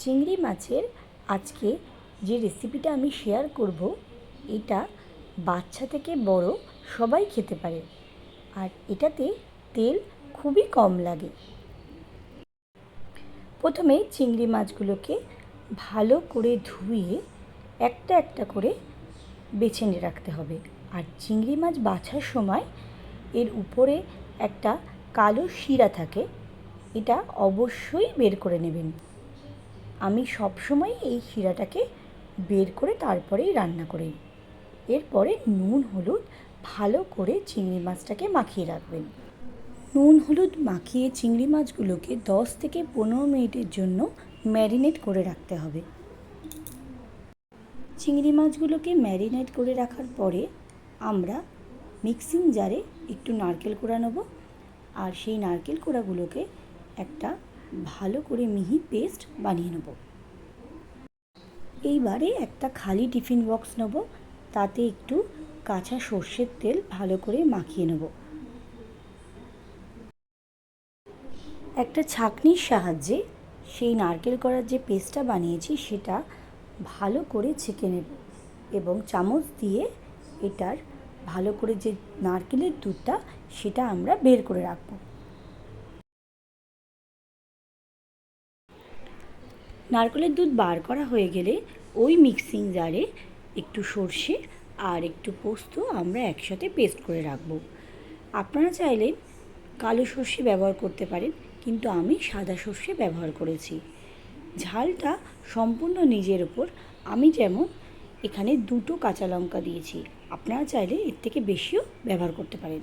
চিংড়ি মাছের আজকে যে রেসিপিটা আমি শেয়ার করব, এটা বাচ্চা থেকে বড় সবাই খেতে পারে আর এটাতে তেল খুবই কম লাগে। প্রথমে চিংড়ি মাছগুলোকে ভালো করে ধুয়ে একটা একটা করে বেছে নিয়ে রাখতে হবে। আর চিংড়ি মাছ বাছার সময় এর উপরে একটা কালো শিরা থাকে, এটা অবশ্যই বের করে নেবেন। আমি সবসময় এই শিরাটাকে বের করে তারপরেই রান্না করি। এরপরে নুন হলুদ ভালো করে চিংড়ি মাছটাকে মাখিয়ে রাখবেন। নুন হলুদ মাখিয়ে চিংড়ি মাছগুলোকে 10 থেকে 15 মিনিটের জন্য ম্যারিনেট করে রাখতে হবে। চিংড়ি মাছগুলোকে ম্যারিনেট করে রাখার পরে আমরা মিক্সিং জারে একটু নারকেল কোড়া নেব আর সেই নারকেল কোড়াগুলোকে একটা ভালো করে মিহি পেস্ট বানিয়ে নেব। এইবারে একটা খালি টিফিন বক্স নেব, তাতে একটু কাঁচা সর্ষের তেল ভালো করে মাখিয়ে নেব। একটা ছাঁকনির সাহায্যে সেই নারকেল করার যে পেস্টটা বানিয়েছি সেটা ভালো করে ছেঁকে নেব এবং চামচ দিয়ে এটার ভালো করে যে নারকেলের দুধটা সেটা আমরা বের করে রাখব। নারকেলের দুধ বার করা হয়ে গেলে ওই মিক্সিং জারে একটু সর্ষে আর একটু পোস্ত আমরা একসাথে পেস্ট করে রাখব। আপনারা চাইলে কালো সর্ষে ব্যবহার করতে পারেন, কিন্তু আমি সাদা সর্ষে ব্যবহার করেছি। ঝালটা সম্পূর্ণ নিজের ওপর। আমি যেমন এখানে 2টো কাঁচা লঙ্কা দিয়েছি, আপনারা চাইলে এর থেকে বেশিও ব্যবহার করতে পারেন।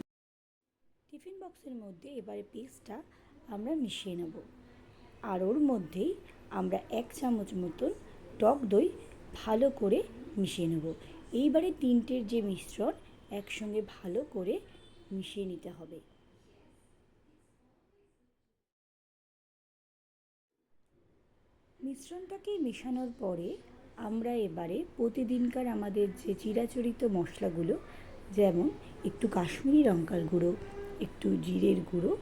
টিফিন বক্সের মধ্যে এবারে পেস্টটা আমরা মিশিয়ে নেব আর ওর মধ্যেই আমরা 1 চামচ মতন টক দই ভালো করে মিশিয়ে নেব। এইবারে তিনটের যে মিশ্রণ একসঙ্গে ভালো করে মিশিয়ে নিতে হবে। মিশ্রণটাকে মেশানোর পরে আমরা এবারে প্রতিদিনকার আমাদের যে চিরাচরিত মশলাগুলো, যেমন একটু কাশ্মীরি লঙ্কার গুঁড়ো, একটু জিরের গুঁড়ো,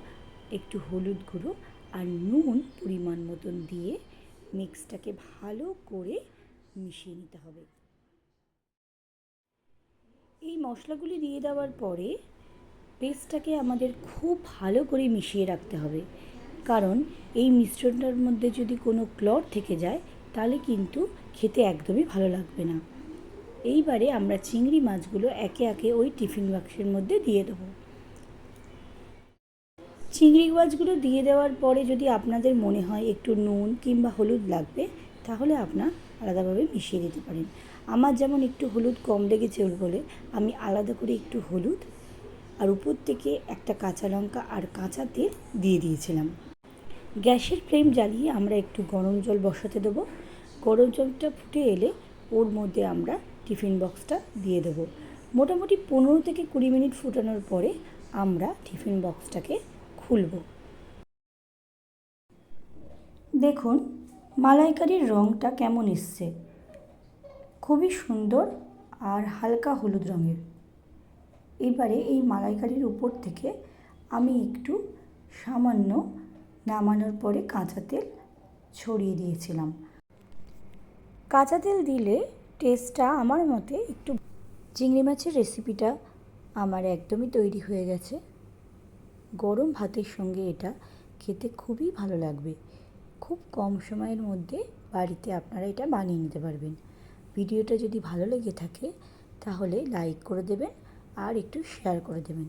একটু হলুদ গুঁড়ো আর নুন পরিমাণ মতন দিয়ে মিক্সটাকে ভালো করে মিশিয়ে নিতে হবে। এই মশলাগুলি দিয়ে দেওয়ার পরে পেস্টটাকে আমাদের খুব ভালো করে মিশিয়ে রাখতে হবে, কারণ এই মিশ্রণটার মধ্যে যদি কোনো ক্লট থেকে যায় তাহলে কিন্তু খেতে একদমই ভালো লাগবে না। এইবারে আমরা চিংড়ি মাছগুলো একে একে ওই টিফিন বাক্সের মধ্যে দিয়ে দেবো। চিংড়ি মাছগুলো দিয়ে দেওয়ার পরে যদি আপনাদের মনে হয় একটু নুন কিংবা হলুদ লাগবে, তাহলে আপনার আলাদাভাবে মিশিয়ে দিতে পারেন। আমার যেমন একটু হলুদ কম লেগেছে বলে আমি আলাদা করে একটু হলুদ আর উপর থেকে একটা কাঁচা লঙ্কা আর কাঁচা তেল দিয়ে দিয়েছিলাম। গ্যাসের ফ্লেম জ্বালিয়ে আমরা একটু গরম জল বসাতে দেবো। গরম জলটা ফুটে এলে ওর মধ্যে আমরা টিফিন বক্সটা দিয়ে দেবো। মোটামুটি 15 থেকে 20 মিনিট ফুটানোর পরে আমরা টিফিন বক্সটাকে খুলব। দেখুন মালাইকারির রঙটা কেমন এসছে, খুবই সুন্দর আর হালকা হলুদ রঙের। এবারে এই মালাইকারির উপর থেকে আমি একটু সামান্য নামানোর পরে কাঁচা তেল ছড়িয়ে দিয়েছিলাম। কাঁচা তেল দিলে টেস্টটা আমার মতে একটু। চিংড়ি মাছের রেসিপিটা আমার একদমই তৈরি হয়ে গেছে। গরম ভাতের সঙ্গে এটা খেতে খুবই ভালো লাগবে। খুব কম সময়ের মধ্যে বাড়িতে আপনারা এটা বানিয়ে নিতে পারবেন। ভিডিওটা যদি ভালো লেগে থাকে তাহলে লাইক করে দেবেন আর একটু শেয়ার করে দেবেন।